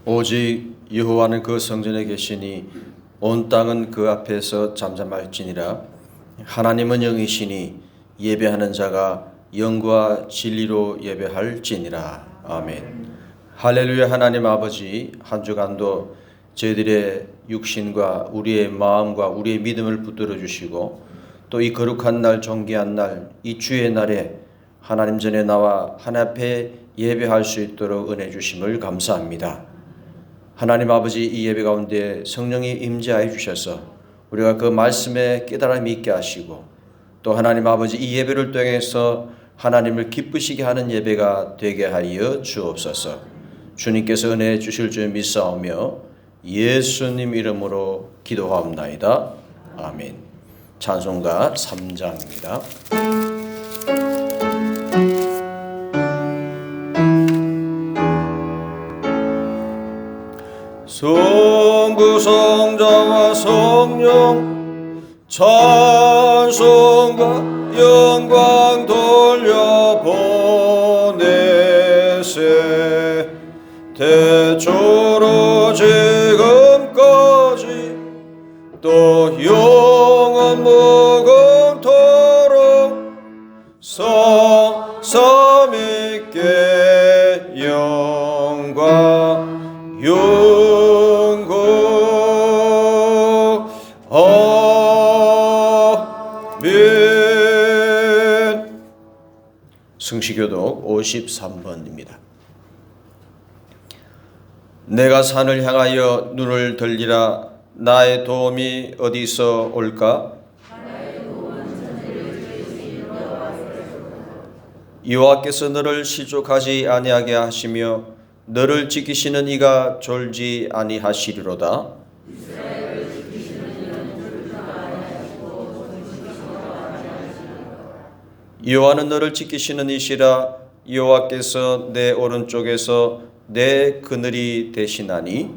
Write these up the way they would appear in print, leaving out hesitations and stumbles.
오직 여호와는 그 성전에 계시니 온 땅은 그 앞에서 잠잠할지니라. 하나님은 영이시니 예배하는 자가 영과 진리로 예배할지니라. 아멘. 할렐루야. 하나님 아버지, 한 주간도 저희들의 육신과 우리의 마음과 우리의 믿음을 붙들어 주시고 또 이 거룩한 날, 존귀한 날, 이 주의 날에 하나님 전에 나와 하나님 앞에 예배할 수 있도록 은혜 주심을 감사합니다. 하나님 아버지, 이 예배 가운데 성령이 임재하여 주셔서 우리가 그 말씀에 깨달음이 있게 하시고 또 하나님 아버지, 이 예배를 통해서 하나님을 기쁘시게 하는 예배가 되게 하여 주옵소서. 주님께서 은혜 주실 줄 믿사오며 예수님 이름으로 기도하옵나이다. 아멘. 찬송가 3장입니다. 성부 성자와 성령 찬송과 영광 돌려보내세. 태초로 지금까지 또 영원 무궁토록 성삼위께 영광 영광 아멘. 승시교독 53번입니다. 내가 산을 향하여 눈을 들리라. 나의 도움이 어디서 올까? 여호와께서 너를 시족하지 아니하게 하시며 너를 지키시는 이가 졸지 아니하시리로다. 여호와는 너를 지키시는 이시라. 여호와께서 내 오른쪽에서 내 그늘이 되시나니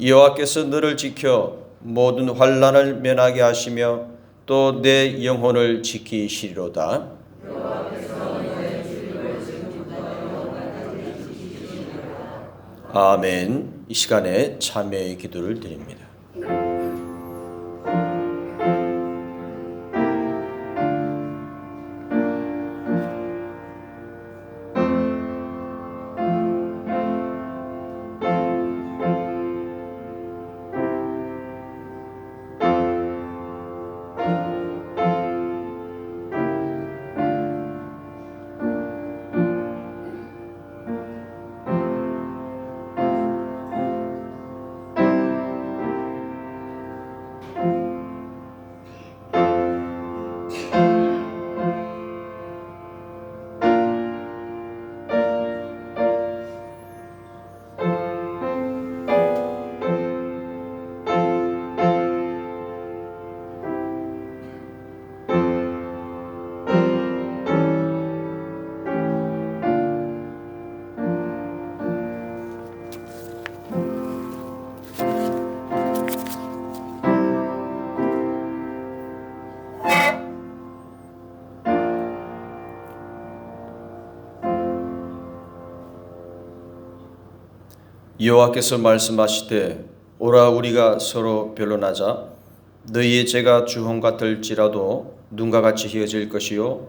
여호와께서 너를 지켜 모든 환난을 면하게 하시며 또 내 영혼을 지키시리로다. 아멘. 이 시간에 참회의 기도를 드립니다. 여호와께서 말씀하시되 오라 우리가 서로 변론하자. 너희의 죄가 주홍 같을지라도 눈과 같이 희어질 것이요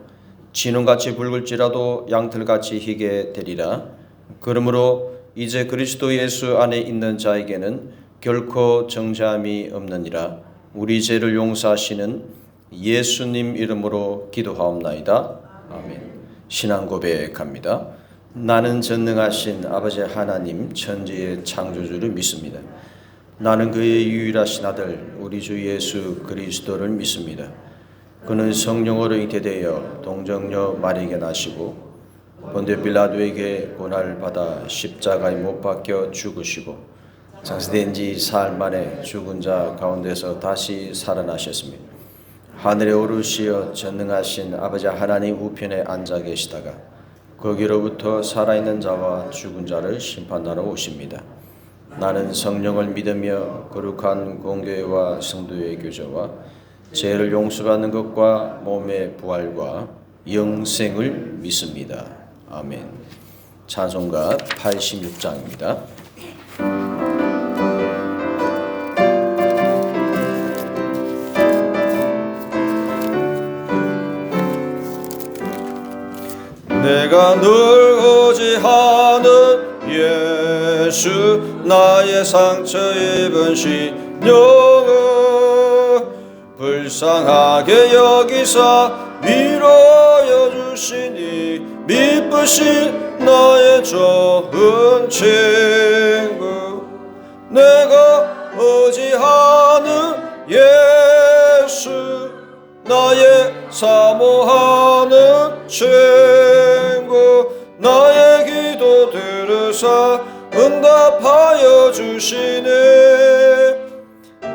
진홍같이 붉을지라도 양털같이 희게 되리라. 그러므로 이제 그리스도 예수 안에 있는 자에게는 결코 정죄함이 없느니라. 우리 죄를 용서하시는 예수님 이름으로 기도하옵나이다. 아멘. 신앙 고백합니다. 나는 전능하신 아버지 하나님 천지의 창조주를 믿습니다. 나는 그의 유일하신 아들 우리 주 예수 그리스도를 믿습니다. 그는 성령으로 잉태되어 동정녀 마리아에게 나시고 본디오 빌라도에게 고난을 받아 십자가에 못 박혀 죽으시고 장사된 지 사흘 만에 죽은 자 가운데서 다시 살아나셨으며 하늘에 오르시어 전능하신 아버지 하나님 우편에 앉아 계시다가 거기로부터 살아있는 자와 죽은 자를 심판하러 오십니다. 나는 성령을 믿으며 거룩한 공교회와 성도의 교제와 죄를 용서받는 것과 몸의 부활과 영생을 믿습니다. 아멘. 찬송가 86장입니다. 내가 늘 의지하는 예수, 나의 상처 입은 신령을 불쌍하게 여기사 위로하여 주시니 미쁘신 나의 좋은 친구. 내가 의지하는 예수, 나의 사모하는 친구. 나의 기도 들으사 응답하여 주시네.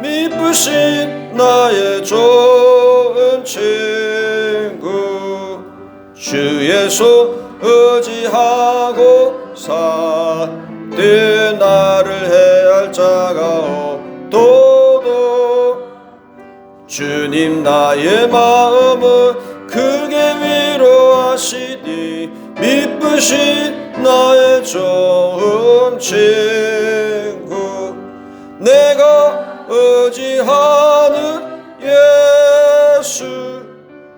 미쁘신 나의 좋은 친구. 주의 손 의지하고 살때 나를 해할 자가 없도록 주님 나의 마음을 크게 위로하시니 미쁘신 나의 좋은 친구. 내가 의지하는 예수,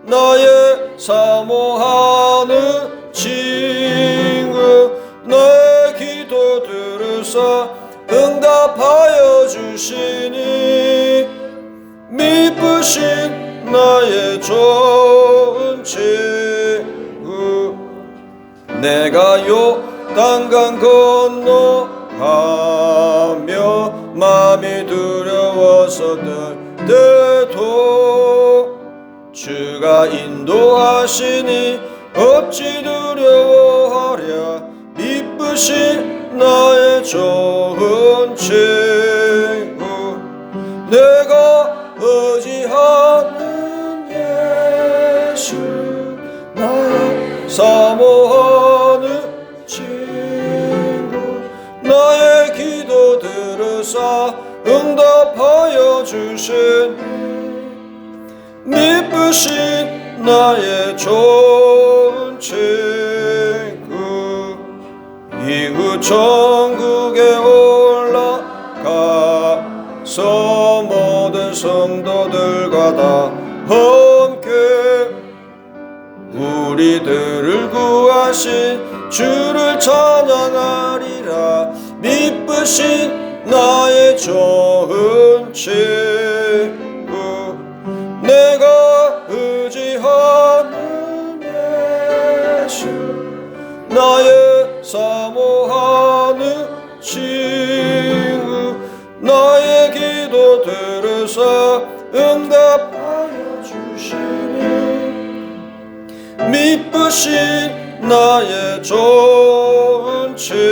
나의 사모하는 친구. 나의 기도 들으사 응답하여 주시니 미쁘신 나의 좋은 친구. 내가 요단강 건너가며 마음이 두려워서 들 때도 주가 인도하시니 어찌 두려워하랴. 미쁘신 나의 좋은 친구. 내가 의지하는 예수, 나의 사모하는 친구. 나의 기도 들으사 응답하여 주신 미쁘신 나의 좋은 친구. 이후 천국에 올라가서 모든 성도들과 다 함께 우리들을 구하신 주를 찬양하리라. 미쁘신 나의 좋은 친구. 내가 의지하는 예수, 나의 사모하는 친구. 나의 기도 들으사 응답하여 주시니 미쁘신 나의 좋은 친구.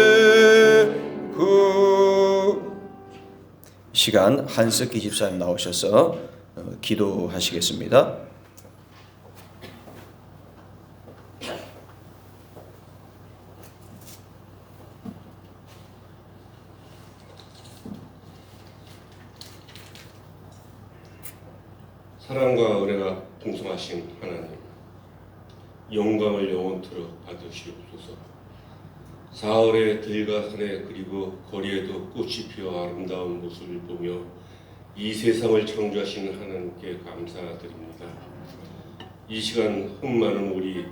시간 한석기 집사님 나오셔서 기도하시겠습니다. 사랑과 은혜가 풍성하신 하나님, 영광을 영원토록 받으시옵소서. 사흘의 들과 산에 그리고 거리에도 꽃이 피어 아름다운 모습을 보며 이 세상을 창조하신 하나님께 감사드립니다. 이 시간 흠많은 우리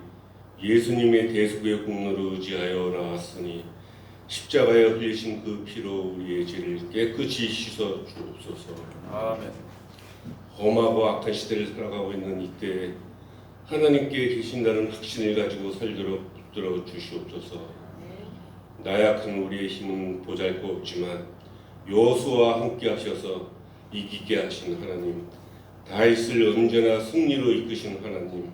예수님의 대속의 공로를 의지하여 나왔으니 십자가에 흘리신 그 피로 우리의 죄를 깨끗이 씻어 주옵소서. 아멘. 험하고 악한 시대를 살아가고 있는 이때에 하나님께 계신다는 확신을 가지고 살도록 붙들어 주시옵소서. 나약한 우리의 힘은 보잘것없지만 여호수아와 함께 하셔서 이기게 하신 하나님, 다윗을 언제나 승리로 이끄신 하나님,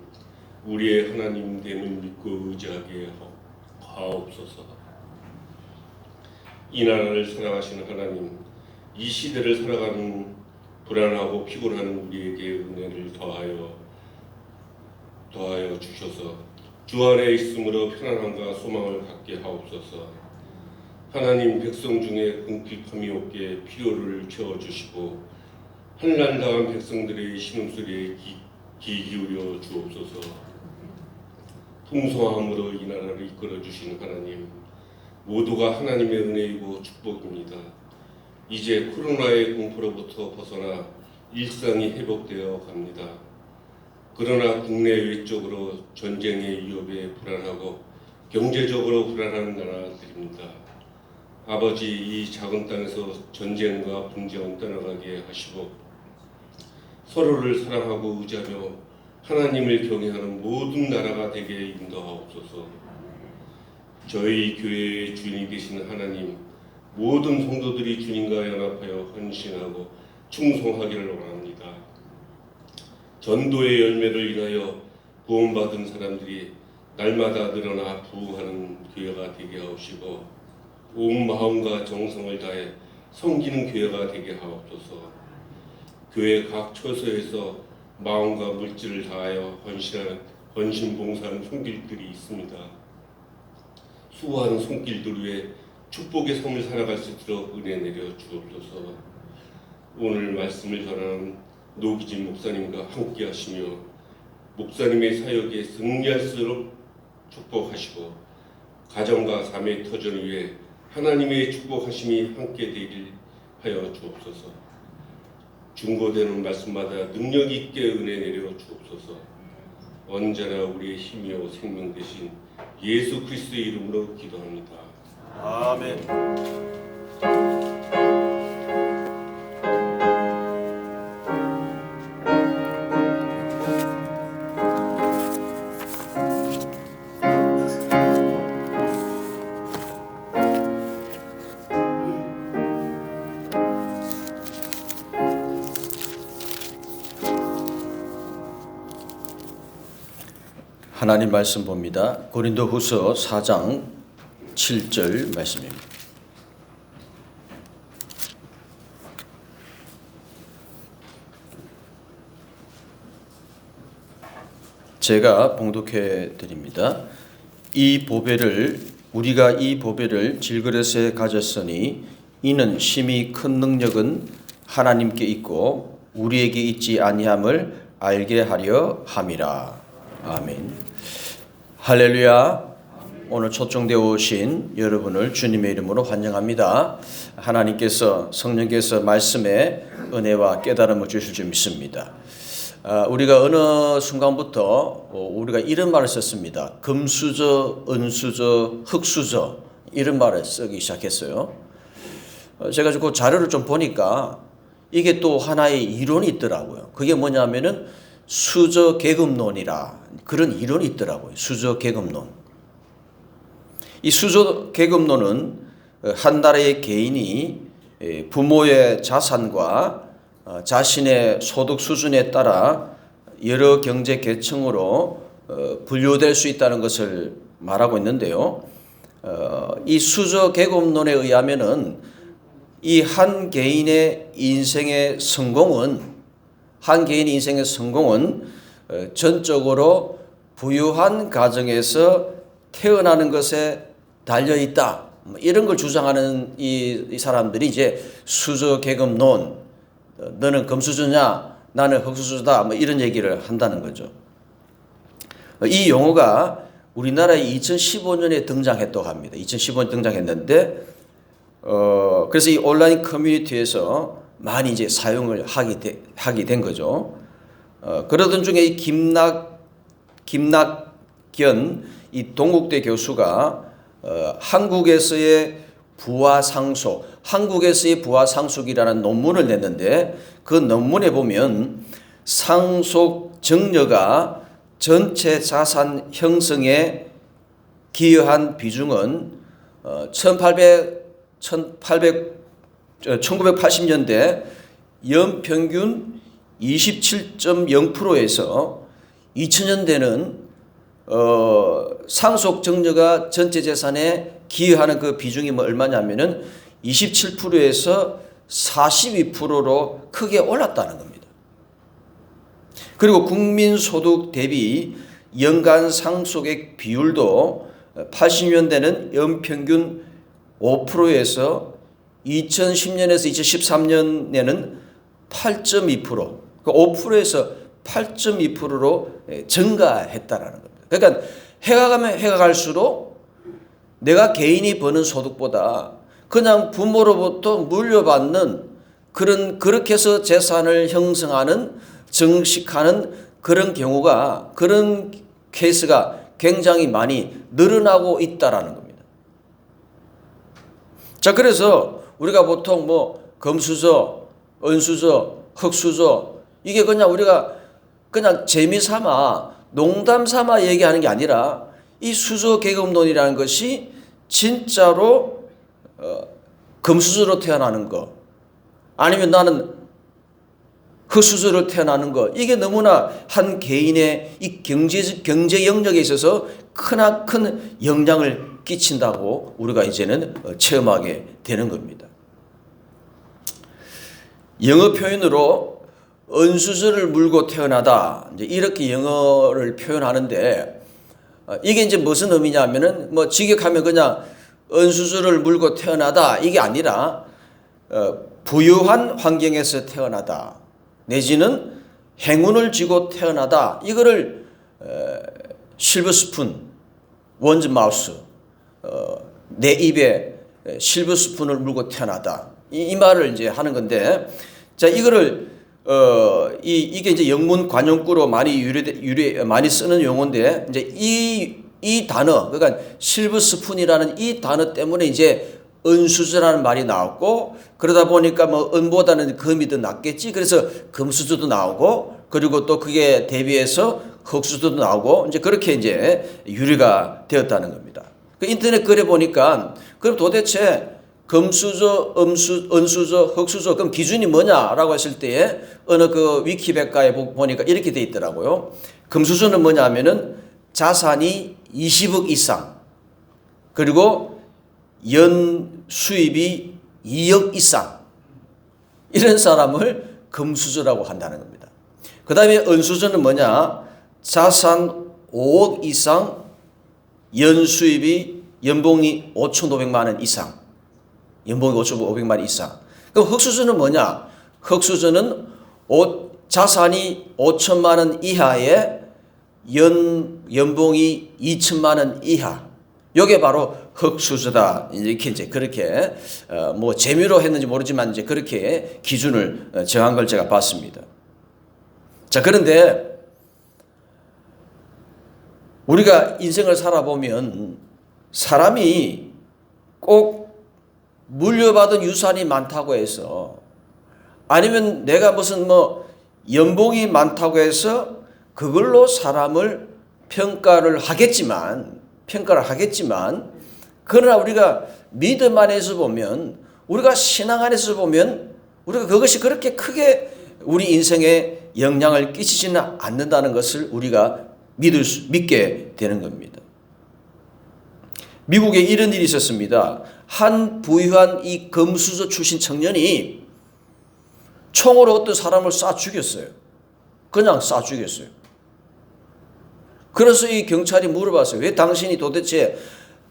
우리의 하나님 됨을 믿고 의지하게 하옵소서. 이 나라를 사랑하시는 하나님, 이 시대를 살아가는 불안하고 피곤한 우리에게 은혜를 더하여 주셔서 주 안에 있음으로 편안함과 소망을 갖게 하옵소서. 하나님, 백성 중에 궁핍함이 없게 필요를 채워주시고 환난 당한 백성들의 신음소리에 귀 기울여 주옵소서. 풍성함으로 이 나라를 이끌어 주신 하나님, 모두가 하나님의 은혜이고 축복입니다. 이제 코로나의 공포로부터 벗어나 일상이 회복되어 갑니다. 그러나 국내 외적으로 전쟁의 위협에 불안하고 경제적으로 불안한 나라들입니다. 아버지, 이 작은 땅에서 전쟁과 분쟁은 떠나가게 하시고 서로를 사랑하고 의지하며 하나님을 경외하는 모든 나라가 되게 인도하옵소서. 저희 교회의 주인이 되신 하나님, 모든 성도들이 주님과 연합하여 헌신하고 충성하기를 원합니다. 전도의 열매를 인하여 구원받은 사람들이 날마다 늘어나 부흥하는 교회가 되게 하옵시고 온 마음과 정성을 다해 섬기는 교회가 되게 하옵소서. 교회 각 처소에서 마음과 물질을 다하여 헌신 봉사하는 손길들이 있습니다. 수고하는 손길들 위에 축복의 삶을 살아갈 수 있도록 은혜 내려 주옵소서. 오늘 말씀을 전하는 노기진 목사님과 함께 하시며 목사님의 사역에 승리할수록 축복하시고 가정과 삶의 터전을 위해 하나님의 축복하심이 함께 되길 하여 주옵소서. 중고되는 말씀마다 능력 있게 은혜 내려 주옵소서. 언제나 우리의 힘이요 생명 되신 예수 그리스도의 이름으로 기도합니다. 아멘. 하나님 말씀 봅니다. 고린도후서 4장 7절 말씀입니다. 제가 봉독해 드립니다. 우리가 이 보배를 질그릇에 가졌으니 이는 심히 큰 능력은 하나님께 있고 우리에게 있지 아니함을 알게 하려 함이라. 아멘. 할렐루야. 오늘 초청되어 오신 여러분을 주님의 이름으로 환영합니다. 하나님께서 성령께서 말씀에 은혜와 깨달음을 주실 줄 믿습니다. 우리가 어느 순간부터 우리가 이런 말을 썼습니다. 금수저, 은수저, 흙수저 이런 말을 쓰기 시작했어요. 제가 그 자료를 좀 보니까 이게 또 하나의 이론이 있더라고요. 그게 뭐냐면은 수저 계급론이라 그런 이론이 있더라고요. 수저 계급론. 이 수저 계급론은 한 나라의 개인이 부모의 자산과 자신의 소득 수준에 따라 여러 경제 계층으로 분류될 수 있다는 것을 말하고 있는데요. 이 수저 계급론에 의하면은 이 한 개인의 인생의 성공은 전적으로 부유한 가정에서 태어나는 것에 달려 있다. 이런 걸 주장하는 이 사람들이 이제 수저 계급론, 너는 금수저냐, 나는 흙수저다, 이런 얘기를 한다는 거죠. 이 용어가 우리나라에 2015년에 등장했다고 합니다. 2015년에 등장했는데, 그래서 이 온라인 커뮤니티에서 많이 이제 사용을 하게 된 거죠. 그러던 중에 이 김낙견 이 동국대 교수가 한국에서의 부하상속이라는 논문을 냈는데 그 논문에 보면 상속 정려가 전체 자산 형성에 기여한 비중은 1980년대 연평균 27.0%에서 2000년대는 상속 정려가 전체 재산에 기여하는 그 비중이 얼마냐면은 27%에서 42%로 크게 올랐다는 겁니다. 그리고 국민소득 대비 연간 상속액 비율도 80년대는 연평균 5%에서 2010년에서 2013년에는 8.2%, 5%에서 8.2%로 증가했다라는 겁니다. 그러니까 해가 가면 해가 갈수록 내가 개인이 버는 소득보다 그냥 부모로부터 물려받는 그렇게 해서 재산을 형성하는, 증식하는 그런 경우가, 그런 케이스가 굉장히 많이 늘어나고 있다라는 겁니다. 자, 그래서 우리가 보통 뭐 금수저, 은수저, 흙수저, 이게 그냥 우리가 그냥 재미삼아, 농담삼아 얘기하는 게 아니라 이 수저 계급론이라는 것이 진짜로 금수저로 태어나는 거, 아니면 나는 흙수저로 태어나는 거, 이게 너무나 한 개인의 이 경제 영역에 있어서 크나큰 영향을 끼친다고 우리가 이제는 체험하게 되는 겁니다. 영어 표현으로 은수저를 물고 태어나다, 이제 이렇게 영어를 표현하는데, 이게 이제 무슨 의미냐면은 뭐 직역하면 그냥 은수저를 물고 태어나다, 이게 아니라 부유한 환경에서 태어나다, 내지는 행운을 쥐고 태어나다, 이거를 실버 스푼, 원즈 마우스, 내 입에 실버 스푼을 물고 태어나다, 이 말을 이제 하는 건데, 자, 이거를 이게 이제 영문 관용구로 많이 많이 쓰는 용어인데, 이제 이 단어, 그러니까 실버 스푼이라는 이 단어 때문에 이제 은수저라는 말이 나왔고, 그러다 보니까 뭐 은보다는 금이 더 낫겠지, 그래서 금수저도 나오고, 그리고 또 그게 대비해서 흙수저도 나오고, 이제 그렇게 이제 유래가 되었다는 겁니다. 그 인터넷 글에 보니까 그럼 도대체 금수저, 은수저, 흙수저, 그럼 기준이 뭐냐라고 했을 때에 어느 그 위키백과에 보니까 이렇게 돼 있더라고요. 금수저는 뭐냐 하면은 자산이 20억 이상, 그리고 연 수입이 2억 이상, 이런 사람을 금수저라고 한다는 겁니다. 그 다음에 은수저는 뭐냐? 자산 5억 이상, 연 수입이 연봉이 5,500만 원 이상, 연봉이 5,500만 원 이상. 그럼 흙수저는 뭐냐? 흙수저는 자산이 5천만 원 이하에 연봉이 2천만 원 이하. 요게 바로 흙수저다. 이렇게 이제 그렇게 뭐 재미로 했는지 모르지만 이제 그렇게 기준을 정한 걸 제가 봤습니다. 자, 그런데 우리가 인생을 살아보면 사람이 꼭 물려받은 유산이 많다고 해서, 아니면 내가 무슨 뭐 연봉이 많다고 해서 그걸로 사람을 평가를 하겠지만, 그러나 우리가 믿음 안에서 보면, 우리가 신앙 안에서 보면, 우리가 그것이 그렇게 크게 우리 인생에 영향을 끼치지는 않는다는 것을 우리가 믿게 되는 겁니다. 미국에 이런 일이 있었습니다. 한 부유한 이 금수저 출신 청년이 총으로 어떤 사람을 쏴 죽였어요. 그냥 쏴 죽였어요. 그래서 이 경찰이 물어봤어요. 왜 당신이 도대체,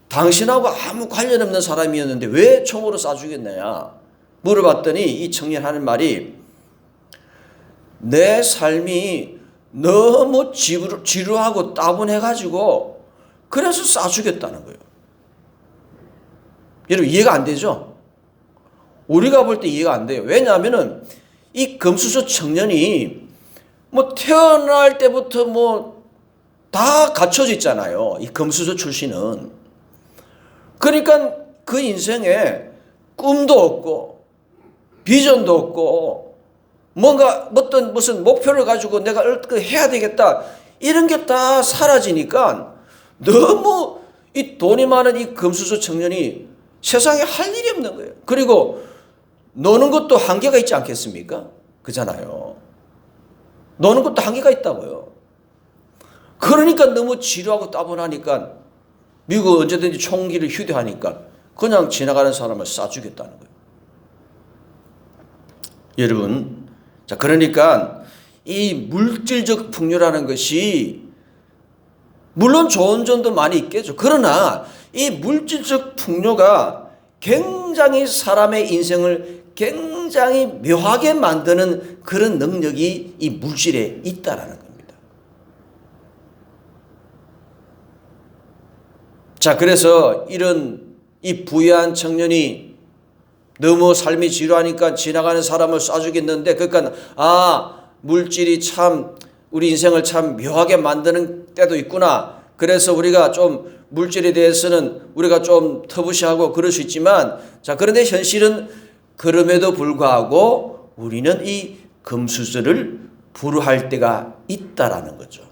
당신하고 아무 관련 없는 사람이었는데 왜 총으로 쏴 죽였느냐 물어봤더니 이 청년 하는 말이, 내 삶이 너무 지루하고 따분해가지고 그래서 쏴 죽였다는 거예요. 여러분 이해가 안 되죠? 우리가 볼 때 이해가 안 돼요. 왜냐하면은 이 금수저 청년이 뭐 태어날 때부터 뭐 다 갖춰져 있잖아요. 이 금수저 출신은. 그러니까 그 인생에 꿈도 없고 비전도 없고 뭔가 어떤 무슨 목표를 가지고 내가 해야 되겠다 이런 게 다 사라지니까 너무 이 돈이 많은 이 금수저 청년이 세상에 할 일이 없는 거예요. 그리고 노는 것도 한계가 있지 않겠습니까? 그잖아요. 노는 것도 한계가 있다고요. 그러니까 너무 지루하고 따분하니까 미국 언제든지 총기를 휴대하니까 그냥 지나가는 사람을 쏴 죽였다는 거예요. 여러분, 자, 그러니까 이 물질적 풍요라는 것이 물론 좋은 점도 많이 있겠죠. 그러나 이 물질적 풍요가 굉장히 사람의 인생을 굉장히 묘하게 만드는 그런 능력이 이 물질에 있다라는 겁니다. 자, 그래서 이 부유한 청년이 너무 삶이 지루하니까 지나가는 사람을 쏴 죽였는데, 그러니까 물질이 참 우리 인생을 참 묘하게 만드는 때도 있구나. 그래서 우리가 좀 물질에 대해서는 우리가 좀 터부시하고 그럴 수 있지만, 자, 그런데 현실은 그럼에도 불구하고 우리는 이 금수저를 불우할 때가 있다라는 거죠.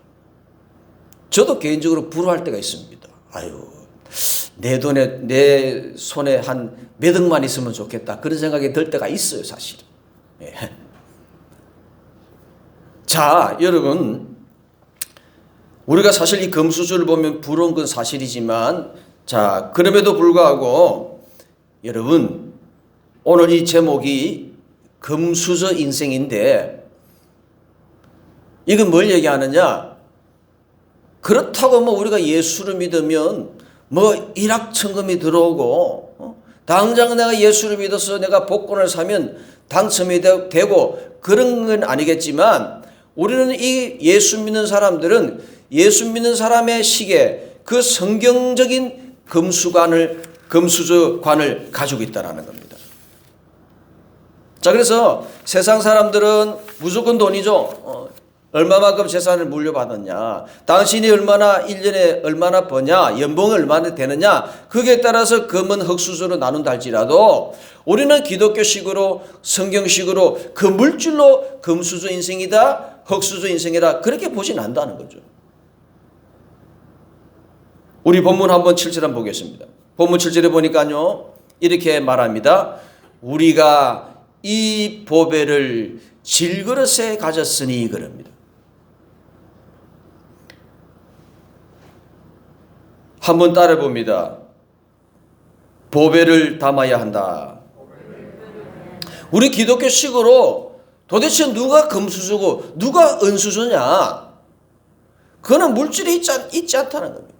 저도 개인적으로 불우할 때가 있습니다. 내 손에 한 몇 억만 있으면 좋겠다, 그런 생각이 들 때가 있어요, 사실은. 예. 자, 여러분, 우리가 사실 이 금수저를 보면 부러운 건 사실이지만, 자, 그럼에도 불구하고 여러분, 오늘 이 제목이 금수저 인생인데, 이건 뭘 얘기하느냐? 그렇다고 우리가 예수를 믿으면 일확천금이 들어오고, 당장 내가 예수를 믿어서 내가 복권을 사면 당첨이 되고 그런 건 아니겠지만, 우리는 이 예수 믿는 사람들은 예수 믿는 사람의 시기에 그 성경적인 금수저관을 가지고 있다는 겁니다. 자, 그래서 세상 사람들은 무조건 돈이죠. 얼마만큼 재산을 물려받았냐, 당신이 1년에 얼마나 버냐, 연봉이 얼마나 되느냐, 거기에 따라서 금은 흙수저로 나눈다 할지라도, 우리는 기독교식으로 성경식으로 그 물질로 금수저 인생이다, 흙수저 인생이다, 그렇게 보진 않는다는 거죠. 우리 본문 한번 7절 한번 보겠습니다. 본문 7절에 보니까요, 이렇게 말합니다. 우리가 이 보배를 질그릇에 가졌으니, 그럽니다. 한번 따라 봅니다. 보배를 담아야 한다. 우리 기독교식으로 도대체 누가 금수저고 누가 은수저냐? 그거는 물질이 있지 않다는 겁니다.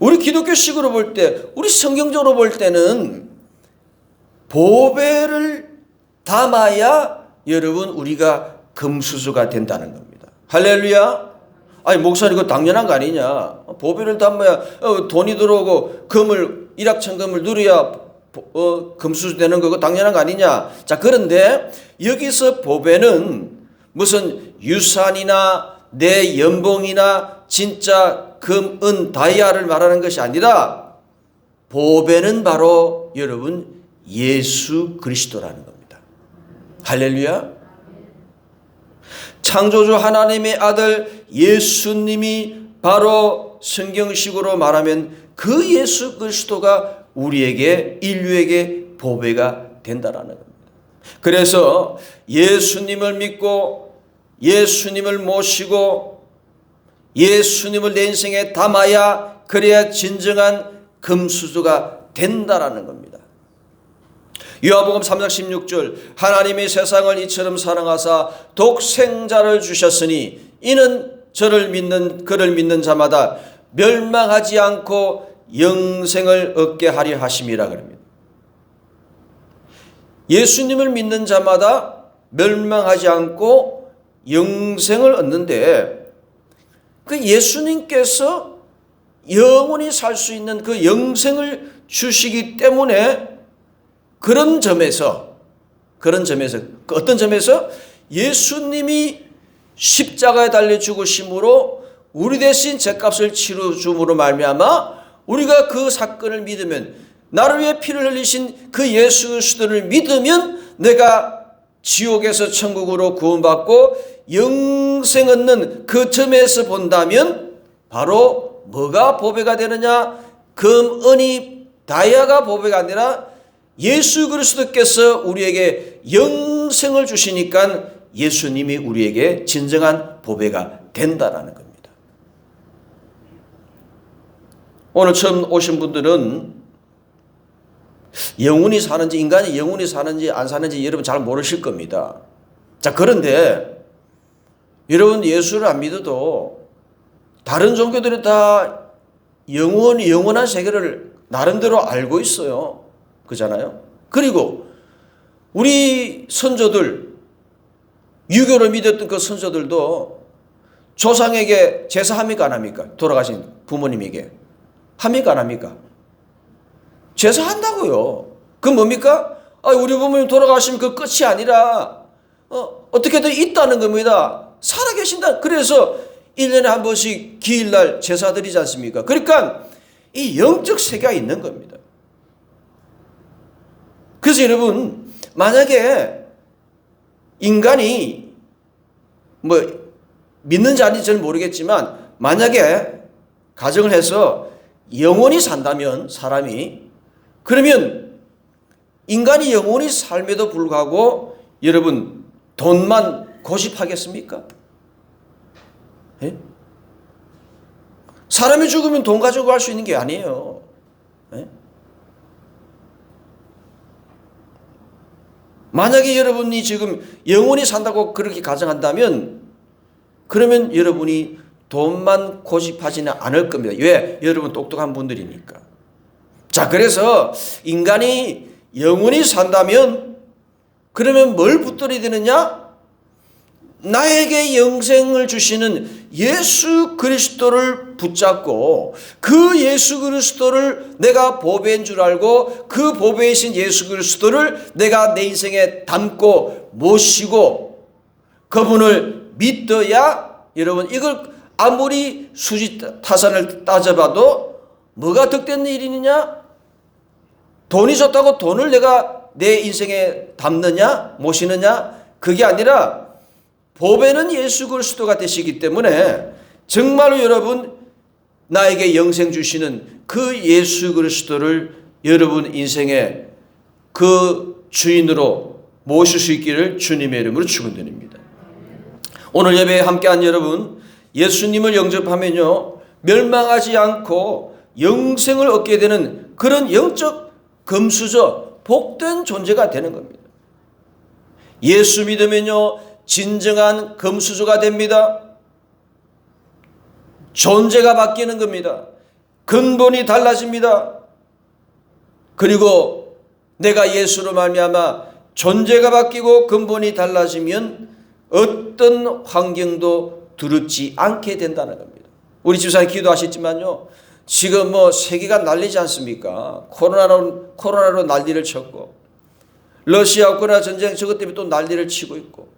우리 기독교식으로 볼 때, 우리 성경적으로 볼 때는 보배를 담아야 여러분 우리가 금수저가 된다는 겁니다. 할렐루야. 목사님, 이거 당연한 거 아니냐? 보배를 담아야 돈이 들어오고 일확천금을 누려야 금수저 되는 거고 당연한 거 아니냐? 자, 그런데 여기서 보배는 무슨 유산이나 내 연봉이나 진짜 금, 은, 다이아를 말하는 것이 아니라, 보배는 바로 여러분 예수 그리스도라는 겁니다. 할렐루야. 창조주 하나님의 아들 예수님이 바로 성경식으로 말하면 그 예수 그리스도가 우리에게, 인류에게 보배가 된다라는 겁니다. 그래서 예수님을 믿고 예수님을 모시고 예수님을 내 인생에 담아야, 그래야 진정한 금수저가 된다라는 겁니다. 요한복음 3장 16절, 하나님이 세상을 이처럼 사랑하사 독생자를 주셨으니 이는 그를 믿는 자마다 멸망하지 않고 영생을 얻게 하려 하심이라 그럽니다. 예수님을 믿는 자마다 멸망하지 않고 영생을 얻는데, 그 예수님께서 영원히 살 수 있는 그 영생을 주시기 때문에, 그런 점에서 어떤 점에서 예수님이 십자가에 달려 죽으심으로 우리 대신 죗값을 치러 줌으로 말미암아 우리가 그 사건을 믿으면, 나를 위해 피를 흘리신 그 예수 그리스도를 믿으면 내가 지옥에서 천국으로 구원받고 영생 얻는 그 점에서 본다면, 바로 뭐가 보배가 되느냐? 금, 은이, 다이아가 보배가 아니라 예수 그리스도께서 우리에게 영생을 주시니까 예수님이 우리에게 진정한 보배가 된다라는 겁니다. 오늘 처음 오신 분들은 영혼이 사는지, 인간이 영혼이 사는지 안 사는지 여러분 잘 모르실 겁니다. 자, 그런데 여러분 예수를 안 믿어도 다른 종교들이 다 영원한 세계를 나름대로 알고 있어요. 그잖아요. 그리고 우리 선조들, 유교를 믿었던 그 선조들도 조상에게 제사합니까 안 합니까? 돌아가신 부모님에게. 합니까 안 합니까? 제사한다고요. 그 뭡니까? 우리 부모님 돌아가시면 그 끝이 아니라 어떻게든 있다는 겁니다. 살아계신다. 그래서 1년에 한 번씩 기일날 제사 드리지 않습니까? 그러니까 이 영적 세계가 있는 겁니다. 그래서 여러분, 만약에 인간이 믿는지 아닌지 는 모르겠지만 만약에 가정을 해서 영원히 산다면 사람이, 그러면 인간이 영원히 삶에도 불구하고 여러분 돈만 고집하겠습니까? 예? 사람이 죽으면 돈 가지고 갈 수 있는 게 아니에요. 예? 만약에 여러분이 지금 영원히 산다고 그렇게 가정한다면 그러면 여러분이 돈만 고집하지는 않을 겁니다. 왜? 여러분 똑똑한 분들이니까. 자, 그래서 인간이 영원히 산다면 그러면 뭘 붙들어야 되느냐? 나에게 영생을 주시는 예수 그리스도를 붙잡고 그 예수 그리스도를 내가 보배인 줄 알고 그 보배이신 예수 그리스도를 내가 내 인생에 담고 모시고 그분을 믿어야, 여러분 이걸 아무리 수지타산을 따져봐도 뭐가 득된 일이냐? 돈이 좋다고 돈을 내가 내 인생에 담느냐 모시느냐? 그게 아니라 보배는 예수 그리스도가 되시기 때문에 정말로 여러분 나에게 영생 주시는 그 예수 그리스도를 여러분 인생의 그 주인으로 모실 수 있기를 주님의 이름으로 축원드립니다. 오늘 예배에 함께한 여러분, 예수님을 영접하면요 멸망하지 않고 영생을 얻게 되는 그런 영적 금수저 복된 존재가 되는 겁니다. 예수 믿으면요 진정한 금수저가 됩니다. 존재가 바뀌는 겁니다. 근본이 달라집니다. 그리고 내가 예수로 말미암아 존재가 바뀌고 근본이 달라지면 어떤 환경도 두렵지 않게 된다는 겁니다. 우리 집사님 기도하셨지만요 지금 세계가 난리지 않습니까? 코로나로 난리를 쳤고 러시아 우크라이나 전쟁 저것 때문에 또 난리를 치고 있고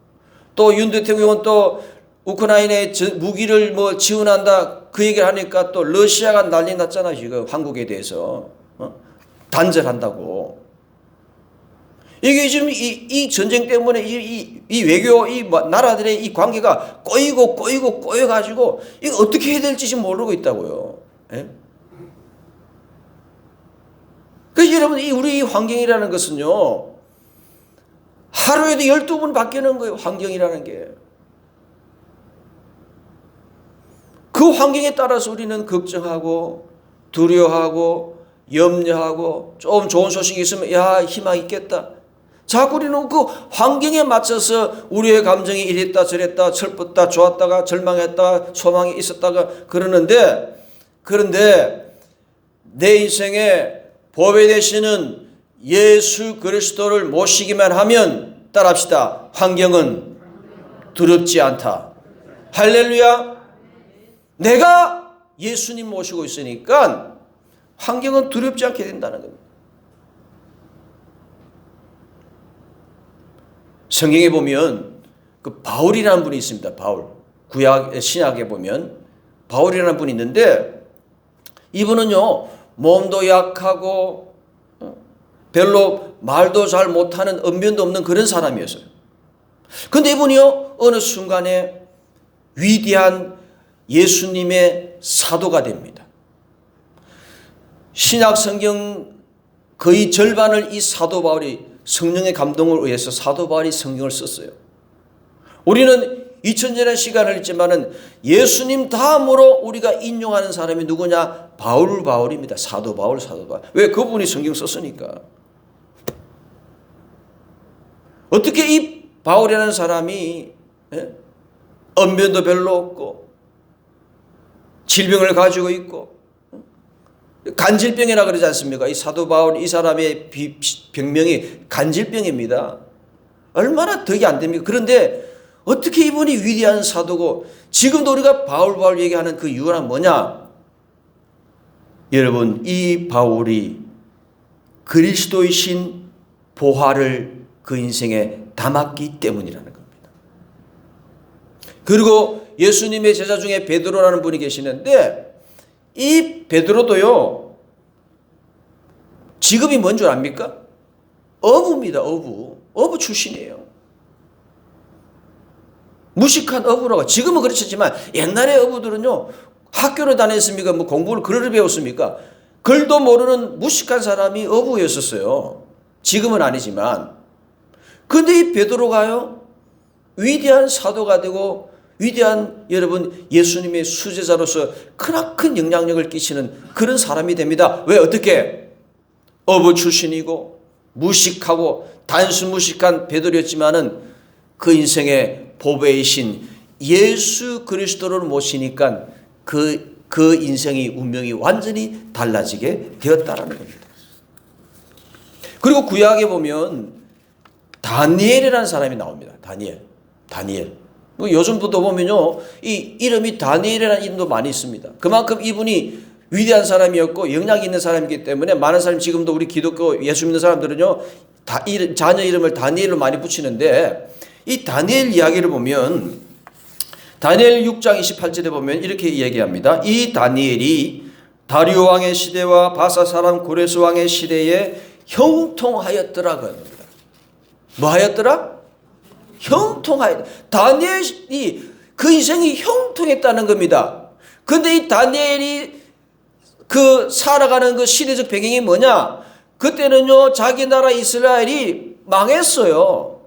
또 윤 대통령은 또 우크라이나에 무기를 지원한다 그 얘기를 하니까 또 러시아가 난리 났잖아 지금 한국에 대해서 단절한다고. 이게 지금 이 전쟁 때문에 이 외교 이 나라들의 이 관계가 꼬여가지고 이거 어떻게 해야 될지 지금 모르고 있다고요. 예? 그래서 여러분 우리 환경이라는 것은요 하루에도 12번 바뀌는 거예요. 환경이라는 게. 그 환경에 따라서 우리는 걱정하고 두려워하고 염려하고 좀 좋은 소식이 있으면 야 희망 있겠다. 자꾸 우리는 그 환경에 맞춰서 우리의 감정이 이랬다 저랬다 슬펐다 좋았다가 절망했다가 소망이 있었다가 그러는데 그런데 내 인생에 보배 되시는 예수 그리스도를 모시기만 하면 따라합시다. 환경은 두렵지 않다. 할렐루야. 내가 예수님 모시고 있으니까 환경은 두렵지 않게 된다는 겁니다. 성경에 보면 그 바울이라는 분이 있습니다. 바울. 구약 신약에 보면 바울이라는 분이 있는데 이분은요 몸도 약하고 별로 말도 잘 못하는 언변도 없는 그런 사람이었어요. 그런데 이분이요 어느 순간에 위대한 예수님의 사도가 됩니다. 신약 성경 거의 절반을 이 사도 바울이 성령의 감동을 의해서 사도 바울이 성경을 썼어요. 우리는 2000년의 시간을 했지만은 예수님 다음으로 우리가 인용하는 사람이 누구냐? 바울입니다. 사도 바울. 왜? 그분이 성경 썼으니까. 어떻게 이 바울이라는 사람이 언변도 별로 없고 질병을 가지고 있고 간질병이라 그러지 않습니까? 이 사도 바울 이 사람의 병명이 간질병입니다. 얼마나 덕이 안 됩니까? 그런데 어떻게 이분이 위대한 사도고 지금도 우리가 바울 얘기하는 그 이유는 뭐냐? 여러분, 이 바울이 그리스도이신 보화를 그 인생에 담았기 때문이라는 겁니다. 그리고 예수님의 제자 중에 베드로라는 분이 계시는데 이 베드로도요, 직업이 뭔 줄 압니까? 어부입니다. 어부 출신이에요. 무식한 어부라고. 지금은 그렇지만 옛날에 어부들은요, 학교를 다녔습니까? 뭐 공부를 글을 배웠습니까? 글도 모르는 무식한 사람이 어부였었어요. 지금은 아니지만. 근데 이 베드로가요, 위대한 사도가 되고 위대한 여러분 예수님의 수제자로서 크나큰 영향력을 끼치는 그런 사람이 됩니다. 왜? 어떻게? 어부 출신이고 무식하고 단순 무식한 베드로였지만은 그 인생의 보배이신 예수 그리스도를 모시니까 그 인생의 운명이 완전히 달라지게 되었다라는 겁니다. 그리고 구약에 보면 다니엘이라는 사람이 나옵니다. 다니엘. 뭐 요즘도 보면요, 이 이름이 다니엘이라는 이름도 많이 있습니다. 그만큼 이분이 위대한 사람이었고 영향이 있는 사람이기 때문에 많은 사람이 지금도 우리 기독교 예수 믿는 사람들은요, 자녀 이름을 다니엘로 많이 붙이는데 이 다니엘 이야기를 보면 다니엘 6장 28절에 보면 이렇게 얘기합니다. 이 다니엘이 다리오 왕의 시대와 바사 사람 고레스 왕의 시대에 형통하였더라 그럽니다. 뭐 하였더라? 형통하였다. 다니엘이 그 인생이 형통했다는 겁니다. 근데 이 다니엘이 그 살아가는 그 시대적 배경이 뭐냐? 그때는요, 자기 나라 이스라엘이 망했어요.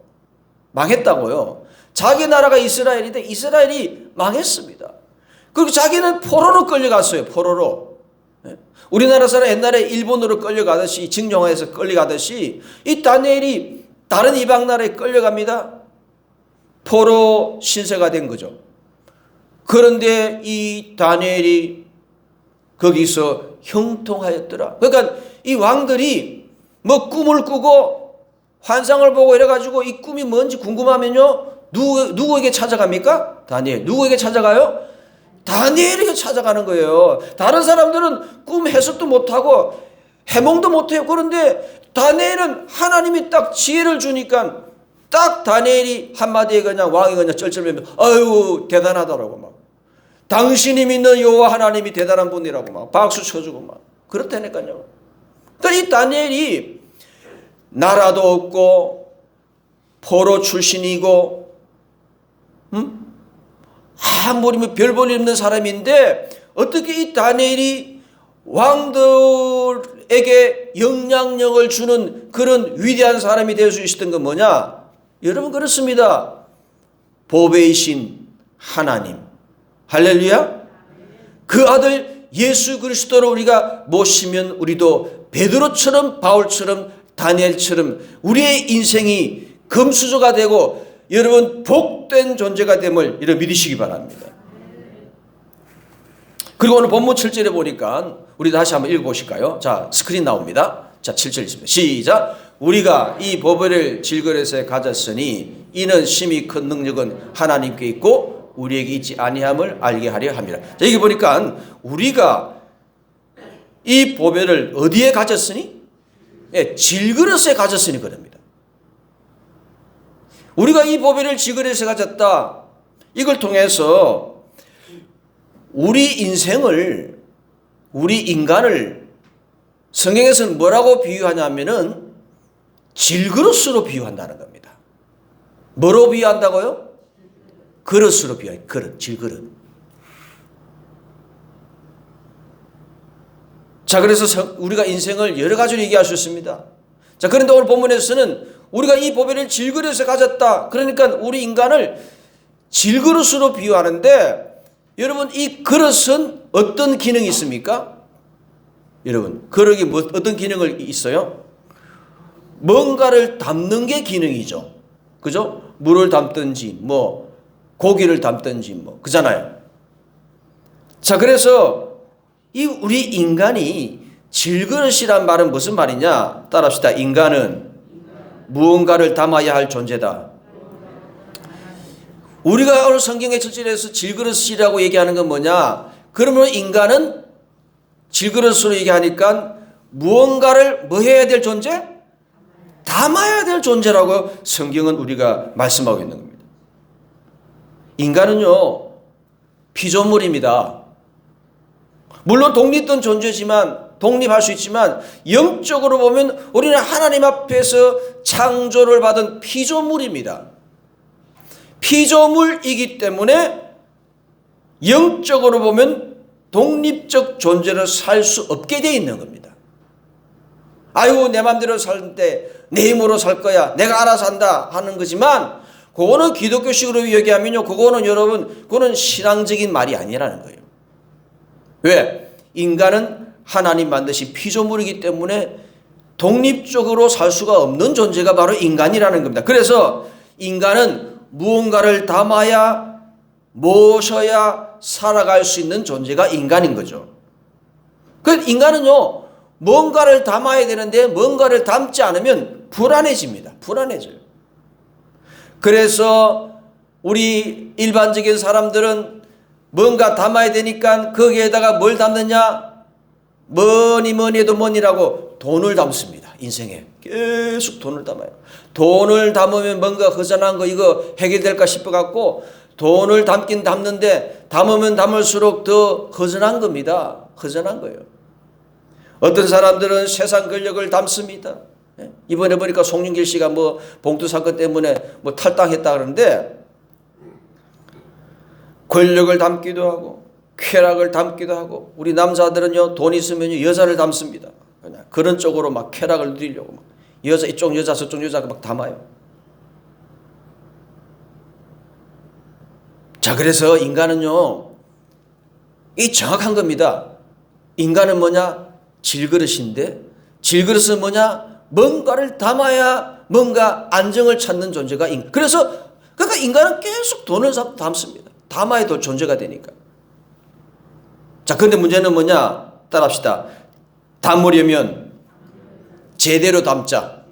망했다고요. 자기 나라가 이스라엘인데 이스라엘이 망했습니다. 그리고 자기는 포로로 끌려갔어요. 포로로. 우리나라 사람 옛날에 일본으로 끌려가듯이, 징용해서 끌려가듯이 이 다니엘이 다른 이방 나라에 끌려갑니다. 포로 신세가 된 거죠. 그런데 이 다니엘이 거기서 형통하였더라. 그러니까 이 왕들이 뭐 꿈을 꾸고 환상을 보고 이래가지고 이 꿈이 뭔지 궁금하면요, 누구에게 찾아갑니까? 다니엘. 누구에게 찾아가요? 다니엘에게 찾아가는 거예요. 다른 사람들은 꿈 해석도 못하고 해몽도 못해요. 그런데 다니엘은 하나님이 딱 지혜를 주니까 딱 다니엘이 한마디에 그냥 왕이 그냥 쩔쩔매며 아유 대단하다라고 막, 당신이 믿는 여호와 하나님이 대단한 분이라고 막 박수 쳐주고 막 그렇다니까요. 그러니까 이 다니엘이 나라도 없고 포로 출신이고 아무리 별 볼 일 없는 사람인데 어떻게 이 다니엘이 왕들에게 영향력을 주는 그런 위대한 사람이 될 수 있었던 건 뭐냐? 여러분 그렇습니다. 보배이신 하나님. 할렐루야. 그 아들 예수 그리스도를 우리가 모시면 우리도 베드로처럼 바울처럼 다니엘처럼 우리의 인생이 금수저가 되고 여러분 복된 존재가 됨을 여러분 믿으시기 바랍니다. 그리고 오늘 본문 7절에 보니까 우리 다시 한번 읽어보실까요? 자, 스크린 나옵니다. 자, 7절 있습니다. 시작. 우리가 이 보배를 질그릇에 가졌으니 이는 심히 큰 능력은 하나님께 있고 우리에게 있지 아니함을 알게 하려 합니다. 자, 여기 보니까 우리가 이 보배를 어디에 가졌으니? 예, 질그릇에 가졌으니 그럽니다. 우리가 이 보배를 질그릇에 가졌다. 이걸 통해서 우리 인생을, 우리 인간을 성경에서는 뭐라고 비유하냐면은 질그릇으로 비유한다는 겁니다. 뭐로 비유한다고요? 그릇으로 비유해요. 그릇, 질그릇. 자, 그래서 우리가 인생을 여러 가지로 얘기할 수 있습니다. 자, 그런데 오늘 본문에서는 우리가 이 보배를 질그릇에 가졌다. 그러니까 우리 인간을 질그릇으로 비유하는데 여러분 이 그릇은 어떤 기능이 있습니까? 여러분 그릇이 어떤 기능을 있어요? 뭔가를 담는 게 기능이죠. 그죠? 물을 담든지 뭐 고기를 담든지 뭐 그잖아요. 자, 그래서 이 우리 인간이 질그릇이란 말은 무슨 말이냐? 따라합시다. 인간은 무언가를 담아야 할 존재다. 우리가 오늘 성경의 7절에서 질그릇이라고 얘기하는 건 뭐냐? 그러면 인간은 질그릇으로 얘기하니까 무언가를 뭐 해야 될 존재? 담아야 될 존재라고 성경은 우리가 말씀하고 있는 겁니다. 인간은요, 피조물입니다. 물론 독립된 존재지만, 독립할 수 있지만, 영적으로 보면 우리는 하나님 앞에서 창조를 받은 피조물입니다. 피조물이기 때문에 영적으로 보면 독립적 존재로 살 수 없게 되어 있는 겁니다. 아이고, 내 맘대로 살 때 내 힘으로 살 거야, 내가 알아서 한다 하는 거지만, 그거는 기독교식으로 얘기하면요, 그거는 여러분, 그거는 신앙적인 말이 아니라는 거예요. 왜? 인간은 하나님 만드신 피조물이기 때문에 독립적으로 살 수가 없는 존재가 바로 인간이라는 겁니다. 그래서 인간은 무언가를 담아야, 모셔야 살아갈 수 있는 존재가 인간인 거죠. 그 인간은요, 뭔가를 담아야 되는데 뭔가를 담지 않으면 불안해집니다. 불안해져요. 그래서 우리 일반적인 사람들은 뭔가 담아야 되니까 거기에다가 뭘 담느냐? 뭐니 해도 뭐니라고 돈을 담습니다. 인생에 계속 돈을 담아요. 돈을 담으면 뭔가 허전한 거 이거 해결될까 싶어갖고 돈을 담긴 담는데 담으면 담을수록 더 허전한 겁니다. 허전한 거예요. 어떤 사람들은 세상 권력을 담습니다. 이번에 보니까 송영길 씨가 뭐 봉투 사건 때문에 뭐 탈당했다 그러는데, 권력을 담기도 하고 쾌락을 담기도 하고, 우리 남자들은요, 돈 있으면 여자를 담습니다. 그냥 그런 쪽으로 막 쾌락을 누리려고 막 여자 이쪽 여자 저쪽 여자가 막 담아요. 자, 그래서 인간은요, 이 정확한 겁니다. 인간은 뭐냐? 질그릇인데, 질그릇은 뭐냐? 뭔가를 담아야 뭔가 안정을 찾는 존재가 그래서 그러니까 인간은 계속 돈을 담습니다. 담아야 더 존재가 되니까. 자, 그런데 문제는 뭐냐? 따라합시다. 담으려면 제대로 담자.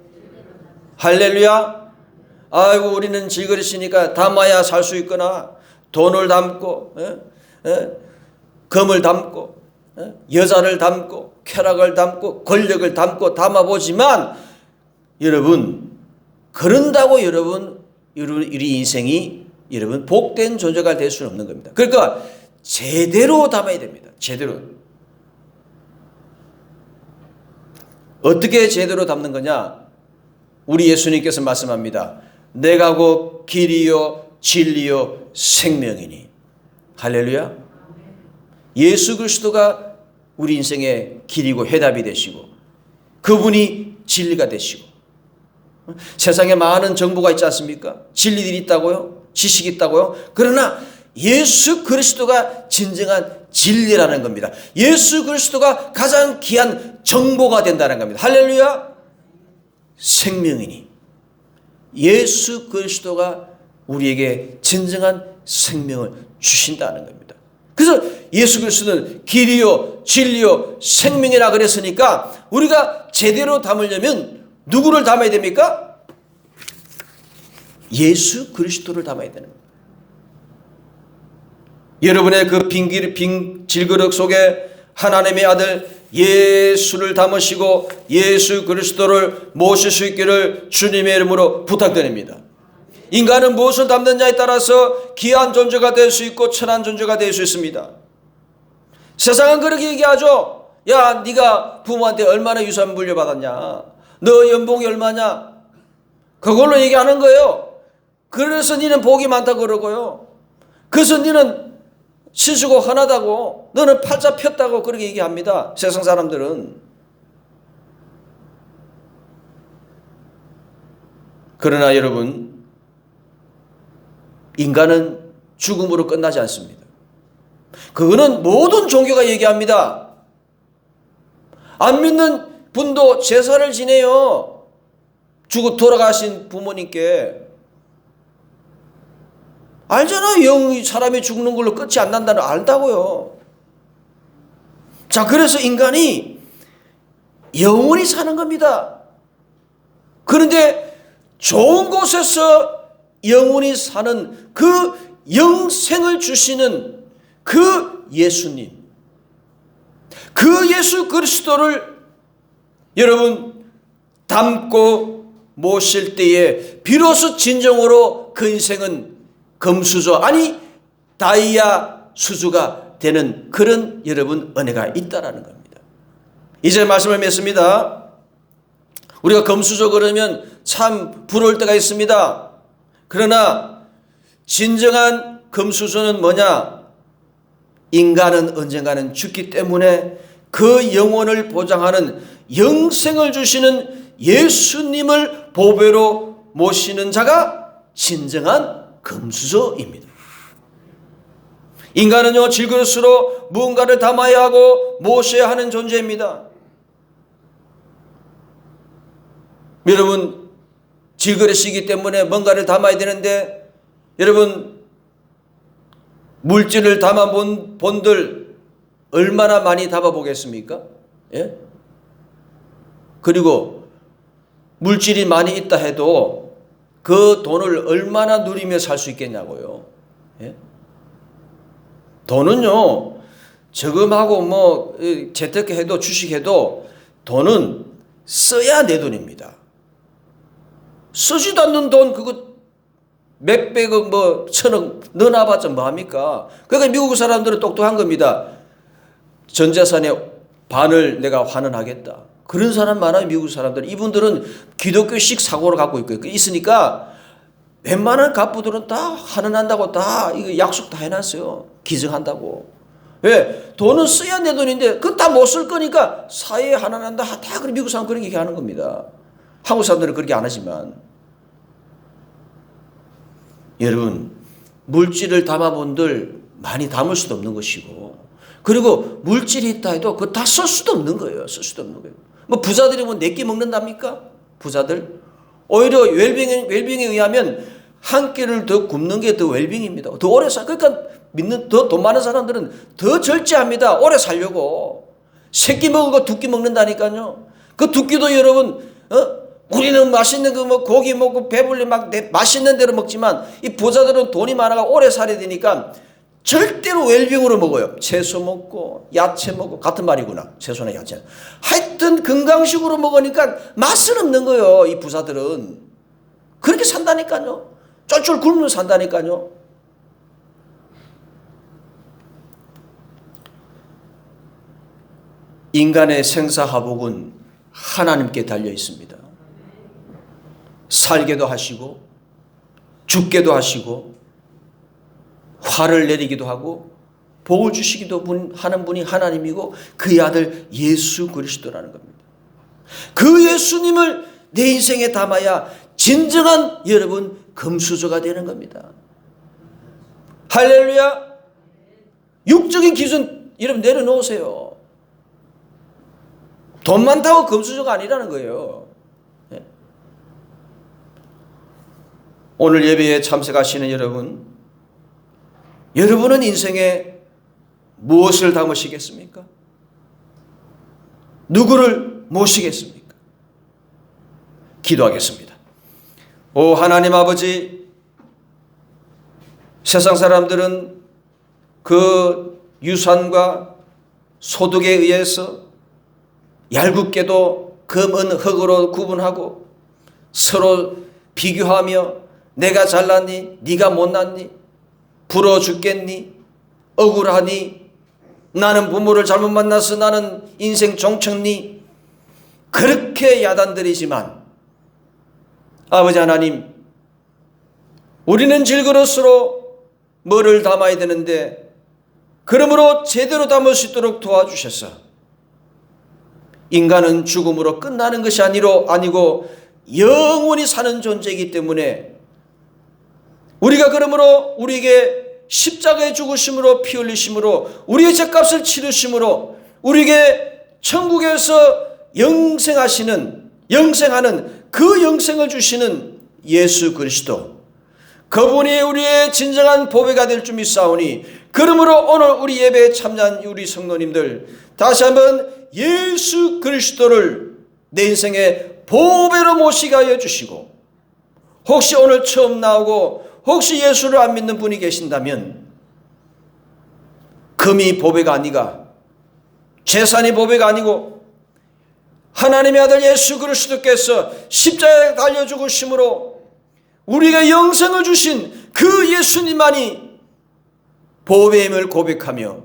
할렐루야. 아이고, 우리는 질그릇이니까 담아야 살 수 있거나, 돈을 담고, 금을 담고, 여자를 담고, 쾌락을 담고, 권력을 담고 담아보지만, 여러분, 그런다고 여러분, 우리 인생이 여러분 복된 존재가 될 수는 없는 겁니다. 그러니까 제대로 담아야 됩니다. 제대로. 어떻게 제대로 담는 거냐? 우리 예수님께서 말씀합니다. 내가 곧 길이요 진리요 생명이니. 할렐루야. 예수 그리스도가 우리 인생의 길이고 해답이 되시고, 그분이 진리가 되시고, 세상에 많은 정보가 있지 않습니까? 진리들이 있다고요? 지식이 있다고요? 그러나 예수 그리스도가 진정한 진리라는 겁니다. 예수 그리스도가 가장 귀한 정보가 된다는 겁니다. 할렐루야. 생명이니. 예수 그리스도가 우리에게 진정한 생명을 주신다는 겁니다. 그래서 예수 그리스도는 길이요 진리요 생명이라 그랬으니까, 우리가 제대로 담으려면 누구를 담아야 됩니까? 예수 그리스도를 담아야 되는 겁니다. 여러분의 그 빈 질그릇 속에 하나님의 아들 예수를 담으시고 예수 그리스도를 모실 수 있기를 주님의 이름으로 부탁드립니다. 인간은 무엇을 담느냐에 따라서 귀한 존재가 될 수 있고 천한 존재가 될 수 있습니다. 세상은 그렇게 얘기하죠. 야, 네가 부모한테 얼마나 유산 물려받았냐, 너 연봉이 얼마냐, 그걸로 얘기하는 거예요. 그래서 니는 복이 많다고 그러고요, 그래서 니는 신수고 헌하다고, 너는 팔자 폈다고 그렇게 얘기합니다. 세상 사람들은. 그러나 여러분, 인간은 죽음으로 끝나지 않습니다. 그거는 모든 종교가 얘기합니다. 안 믿는 분도 제사를 지내요. 돌아가신 부모님께. 알잖아요. 영이 사람이 죽는 걸로 끝이 안 난다는 알다고요. 자, 그래서 인간이 영원히 사는 겁니다. 그런데 좋은 곳에서 영원히 사는 그 영생을 주시는 그 예수님, 그 예수 그리스도를 여러분 닮고 모실 때에 비로소 진정으로 그 인생은 금수저 아니 다이아 수주가 되는 그런 여러분 은혜가 있다라는 겁니다. 이제 말씀을 맺습니다. 우리가 금수저 그러면 참 부러울 때가 있습니다. 그러나 진정한 금수저는 뭐냐? 인간은 언젠가는 죽기 때문에 그 영혼을 보장하는 영생을 주시는 예수님을 보배로 모시는 자가 진정한 금수저입니다. 인간은요 질그릇으로 무언가를 담아야 하고 모셔야 하는 존재입니다. 여러분 질그릇이기 때문에 뭔가를 담아야 되는데 여러분 물질을 담아 본들 얼마나 많이 담아 보겠습니까? 예? 그리고 물질이 많이 있다 해도 그 돈을 얼마나 누리며 살 수 있겠냐고요. 예? 돈은요 저금하고 뭐 재테크해도 주식해도 돈은 써야 내 돈입니다. 쓰지도 않는 돈 그거 몇백억 뭐 천억 넣어놔봤자 뭐합니까? 그러니까 미국 사람들은 똑똑한 겁니다. 전 재산의 반을 내가 환원하겠다. 그런 사람 많아요. 미국 사람들. 이분들은 기독교식 사고를 갖고 있으니까 웬만한 갑부들은 다 환원한다고 다 이거 약속 다 해놨어요. 기증한다고. 왜? 돈은 써야 내 돈인데 그건 다 못 쓸 거니까 사회에 환원한다. 다 그런 미국 사람 그런 얘기 하는 겁니다. 한국 사람들은 그렇게 안 하지만 여러분 물질을 담아본들 많이 담을 수도 없는 것이고 그리고 물질이 있다 해도 그거 다 쓸 수도 없는 거예요. 쓸 수도 없는 거예요. 뭐 부자들이 뭐 내끼 먹는답니까? 부자들 오히려 웰빙에 의하면 한 끼를 더 굶는 게 더 웰빙입니다. 더 오래 살 그러니까 믿는 더 돈 많은 사람들은 더 절제합니다. 오래 살려고 세 끼 먹은 거 두 끼 먹는다니까요. 그 두 끼도 여러분 우리는 맛있는 거 뭐 고기 먹고 배불리 막 맛있는 대로 먹지만 이 부자들은 돈이 많아가 오래 살아야 되니까 절대로 웰빙으로 먹어요. 채소 먹고 야채 먹고 같은 말이구나. 채소나 야채. 하여튼 건강식으로 먹으니까 맛은 없는 거예요. 이 부자들은. 그렇게 산다니까요. 쫄쫄 굶으면 산다니까요. 인간의 생사하복은 하나님께 달려 있습니다. 살게도 하시고 죽게도 하시고 화를 내리기도 하고 복을 주시기도 하는 분이 하나님이고 그의 아들 예수 그리스도라는 겁니다. 그 예수님을 내 인생에 담아야 진정한 여러분 금수저가 되는 겁니다. 할렐루야. 육적인 기준 여러분 내려놓으세요. 돈 많다고 금수저가 아니라는 거예요. 오늘 예배에 참석하시는 여러분은 인생에 무엇을 담으시겠습니까? 누구를 모시겠습니까? 기도하겠습니다. 오 하나님 아버지, 세상 사람들은 그 유산과 소득에 의해서 얄궂게도 금, 은, 흙으로 구분하고 서로 비교하며 내가 잘났니? 네가 못났니? 부러워 죽겠니? 억울하니? 나는 부모를 잘못 만나서 나는 인생 종쳤니? 그렇게 야단들이지만 아버지 하나님, 우리는 질그릇으로 뭐를 담아야 되는데 그러므로 제대로 담을 수 있도록 도와주셔서 인간은 죽음으로 끝나는 것이 아니고 영원히 사는 존재이기 때문에 우리가 그러므로 우리에게 십자가에 죽으심으로 피 흘리심으로 우리의 죄값을 치르심으로 우리에게 천국에서 영생하는 그 영생을 주시는 예수 그리스도, 그분이 우리의 진정한 보배가 될 줄 믿사오니 그러므로 오늘 우리 예배에 참여한 우리 성도님들 다시 한번 예수 그리스도를 내 인생의 보배로 모시게 하여 주시고, 혹시 오늘 처음 나오고 혹시 예수를 안 믿는 분이 계신다면 금이 보배가 아니가 계산이 보배가 아니고 하나님의 아들 예수 그리스도께서 십자가에 달려 죽으심으로 우리에게 영생을 주신 그 예수님만이 보배임을 고백하며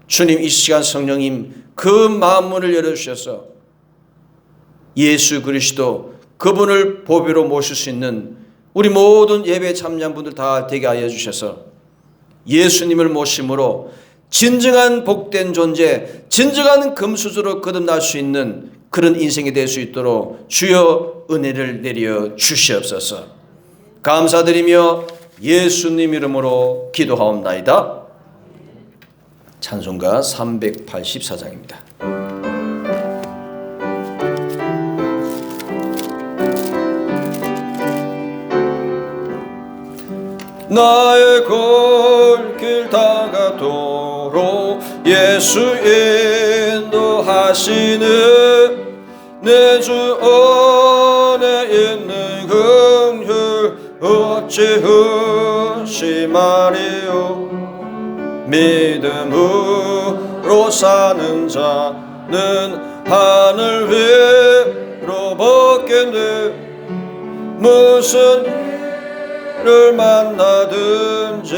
주님 이 시간 성령님 그 마음문을 열어주셔서 예수 그리스도 그분을 보배로 모실 수 있는 우리 모든 예배에 참여한 분들 다 되게 하여 주셔서 예수님을 모심으로 진정한 복된 존재, 진정한 금수저로 거듭날 수 있는 그런 인생이 될 수 있도록 주여 은혜를 내려 주시옵소서. 감사드리며 예수님 이름으로 기도하옵나이다. 찬송가 384장입니다. 나의 골길 다가도록 예수 인도하시는 내 주 안에 있는 긍휼 어찌 의심하리요. 믿음으로 사는 자는 하늘 위로 벗겠네. 무슨 를 만나든지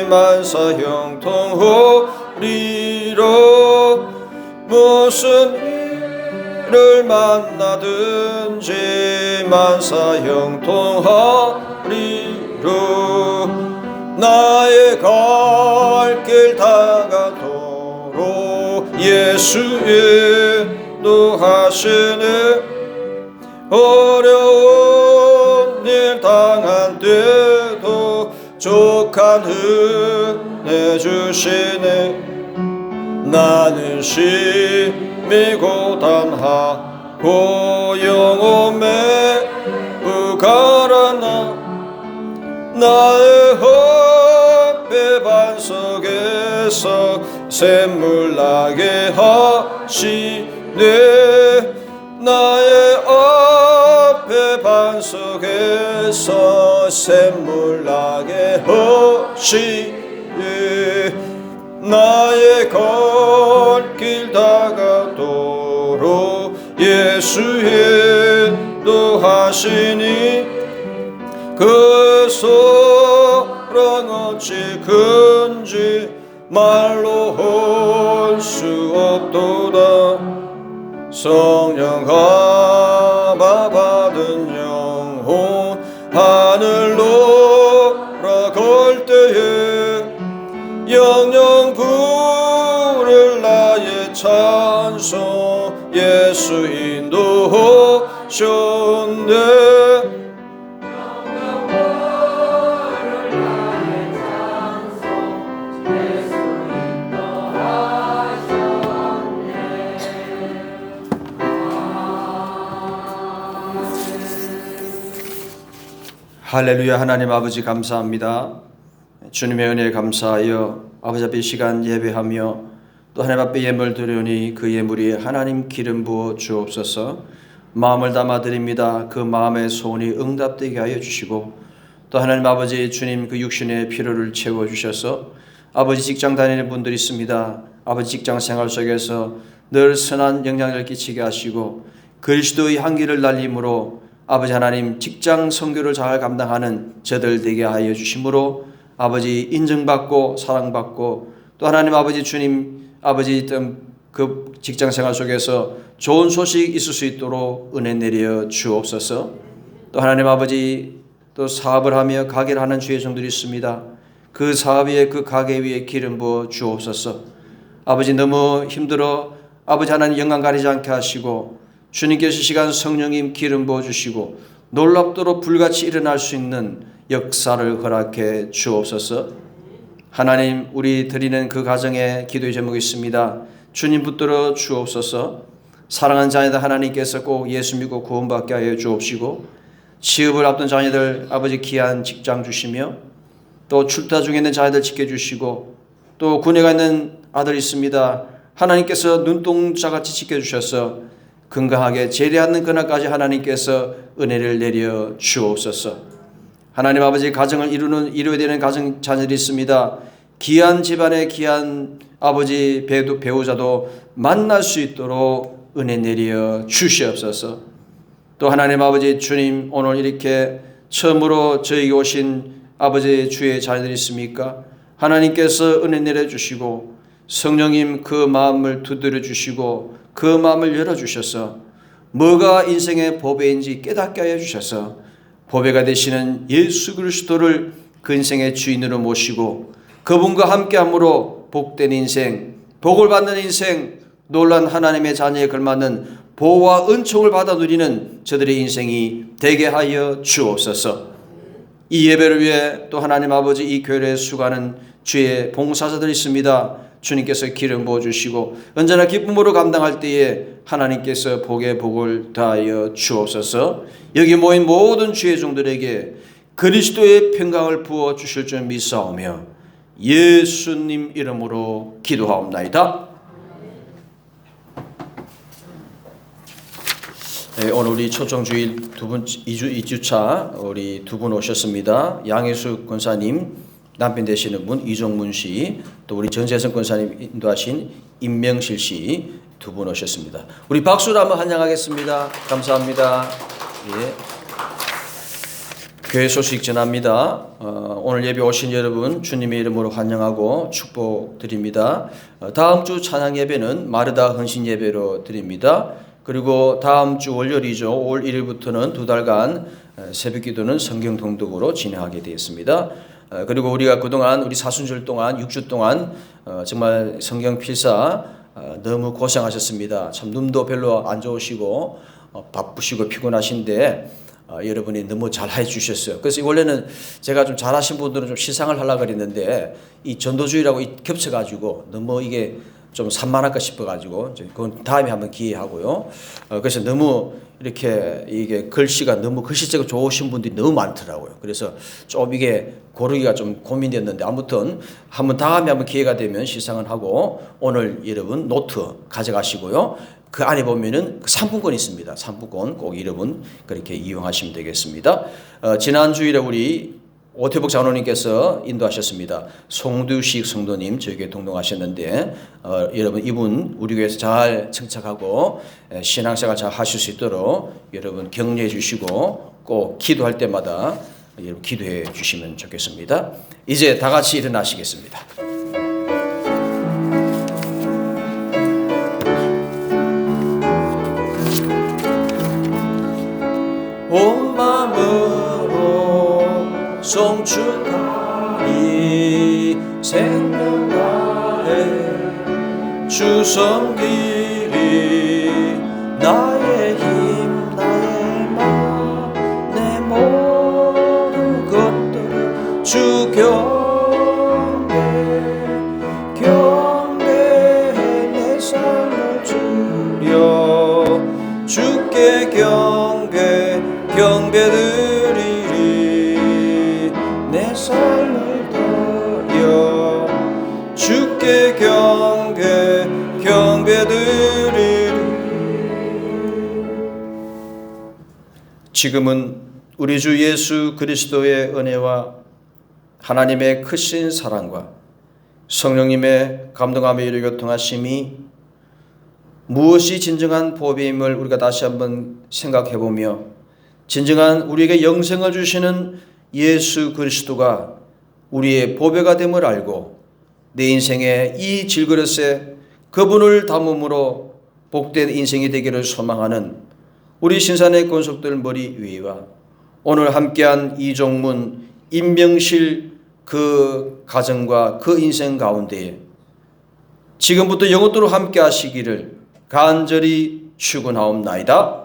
만사 형통하리로. 무슨 일을 만나든지 만사 형통하리로. 나의 갈 길 다가도록 예수 인도하시네. 어려운 일 당한 때도 족한 은혜 주시네. 나는 심히 고단하고 영혼 매우 가라나 나의 헛배 반석에서 샘물 나게 하시네. 나의 앞에 반석에서 샘물 나게 하시네. 나의 갈 길 다가도록 예수 인도하시니. 그 사랑 어찌 큰지 말로 할 수 없도다. 성령 감화 받은 영혼 하늘로 올라갈 때에 영영 부를 나의 찬송 예수 인도하셨네. 할렐루야. 하나님 아버지 감사합니다. 주님의 은혜에 감사하여 아버지 앞에 이 시간 예배하며 또 하나님 앞에 예물 드려니 그 예물이 하나님 기름 부어 주옵소서. 마음을 담아 드립니다. 그 마음의 소원이 응답되게 하여 주시고 또 하나님 아버지 주님 그 육신의 필요를 채워주셔서 아버지 직장 다니는 분들이 있습니다. 아버지 직장 생활 속에서 늘 선한 영향을 끼치게 하시고 그리스도의 향기를 날림으로 아버지 하나님 직장 선교를 잘 감당하는 저들 되게 하여 주심으로 아버지 인정받고 사랑받고 또 하나님 아버지 주님 아버지 그 직장 생활 속에서 좋은 소식 있을 수 있도록 은혜 내려 주옵소서. 또 하나님 아버지 또 사업을 하며 가게를 하는 주의 종들이 있습니다. 그 사업 위에 그 가게 위에 기름 부어 주옵소서. 아버지 너무 힘들어 아버지 하나님 영광 가리지 않게 하시고 주님께서 시간 성령님 기름 부어주시고 놀랍도록 불같이 일어날 수 있는 역사를 허락해 주옵소서. 하나님 우리 드리는 그 가정에 기도의 제목이 있습니다. 주님 붙들어 주옵소서. 사랑하는 자녀들 하나님께서 꼭 예수 믿고 구원받게 하여 주옵시고 취업을 앞둔 자녀들 아버지 귀한 직장 주시며 또 출타 중에 있는 자녀들 지켜주시고 또 군에 가 있는 아들이 있습니다. 하나님께서 눈동자같이 지켜주셔서 건강하게 재래하는 그날까지 하나님께서 은혜를 내려 주옵소서. 하나님 아버지 가정을 이루어야 되는 가정 자녀들이 있습니다. 귀한 집안에 귀한 아버지 배우자도 만날 수 있도록 은혜 내려 주시옵소서. 또 하나님 아버지 주님, 오늘 이렇게 처음으로 저에게 오신 아버지 주의 자녀들이 있습니까? 하나님께서 은혜 내려 주시고 성령님 그 마음을 두드려 주시고 그 마음을 열어 주셔서 뭐가 인생의 보배인지 깨닫게 하여 주셔서 보배가 되시는 예수 그리스도를 그 인생의 주인으로 모시고 그분과 함께함으로 복된 인생, 복을 받는 인생, 놀란 하나님의 자녀에 걸맞는 보호와 은총을 받아 누리는 저들의 인생이 되게 하여 주옵소서. 이 예배를 위해 또 하나님 아버지 이 교회에 수고하는 주의 봉사자들이 있습니다. 주님께서 기름 부어주시고 언제나 기쁨으로 감당할 때에 하나님께서 복의 복을 다하여 주옵소서. 여기 모인 모든 주의 종들에게 그리스도의 평강을 부어 주실 줄 믿사오며 예수님 이름으로 기도하옵나이다. 네, 오늘 우리 초청주일 2주차 우리 두 분 오셨습니다. 양혜숙 권사님, 남편 되시는 분 이종문 씨, 또 우리 전재선 권사님 인도하신 임명실 씨 두 분 오셨습니다. 우리 박수로 한번 환영하겠습니다. 감사합니다. 예. 교회 소식 전합니다. 오늘 예배 오신 여러분 주님의 이름으로 환영하고 축복드립니다. 다음 주 찬양 예배는 마르다 헌신 예배로 드립니다. 그리고 다음 주 월요일이죠. 5월 1일부터는 두 달간 새벽 기도는 성경 통독으로 진행하게 되었습니다. 그리고 우리가 그동안 우리 사순절 동안 6주 동안 정말 성경 필사 너무 고생하셨습니다. 참 눈도 별로 안 좋으시고 바쁘시고 피곤하신데 여러분이 너무 잘 해주셨어요. 그래서 원래는 제가 좀 잘하신 분들은 좀 시상을 하려고 그랬는데 이 전도주의라고 겹쳐가지고 너무 이게 좀 산만할까 싶어가지고 그건 다음에 한번 기회하고요. 그래서 너무 이렇게 이게 글씨가 너무 글씨체가 좋으신 분들이 너무 많더라고요. 그래서 좀 이게 고르기가 좀 고민됐는데 아무튼 다음에 한번 기회가 되면 시상을 하고 오늘 여러분 노트 가져가시고요. 그 안에 보면은 상품권이 있습니다. 상품권 꼭 여러분 그렇게 이용하시면 되겠습니다. 지난 주일에 우리 오태복 장로님께서 인도하셨습니다. 송두식 성도님 저에게 동동하셨는데 여러분 이분 우리 교회에서 잘 청착하고 신앙생활 잘 하실 수 있도록 여러분 격려해 주시고 꼭 기도할 때마다 여러분 기도해 주시면 좋겠습니다. 이제 다 같이 일어나시겠습니다. 온 마음으로 송축하리 생명 다해 주 섬기리 나의 힘 나의 맘 내 모든 것들을 주 경배해 내 삶을 주려 주께 경배드리리 내 삶을 다하여 주께 경배드리리. 지금은 우리 주 예수 그리스도의 은혜와 하나님의 크신 사랑과 성령님의 감동하며 이루 교통하심이 무엇이 진정한 보배임을 우리가 다시 한번 생각해보며 진정한 우리에게 영생을 주시는 예수 그리스도가 우리의 보배가 됨을 알고 내 인생의 이 질그릇에 그분을 담음으로 복된 인생이 되기를 소망하는 우리 신산의 권속들 머리 위와 오늘 함께한 이종문, 임명실 그 가정과 그 인생 가운데에 지금부터 영원토록 함께 하시기를 간절히 축원하옵나이다.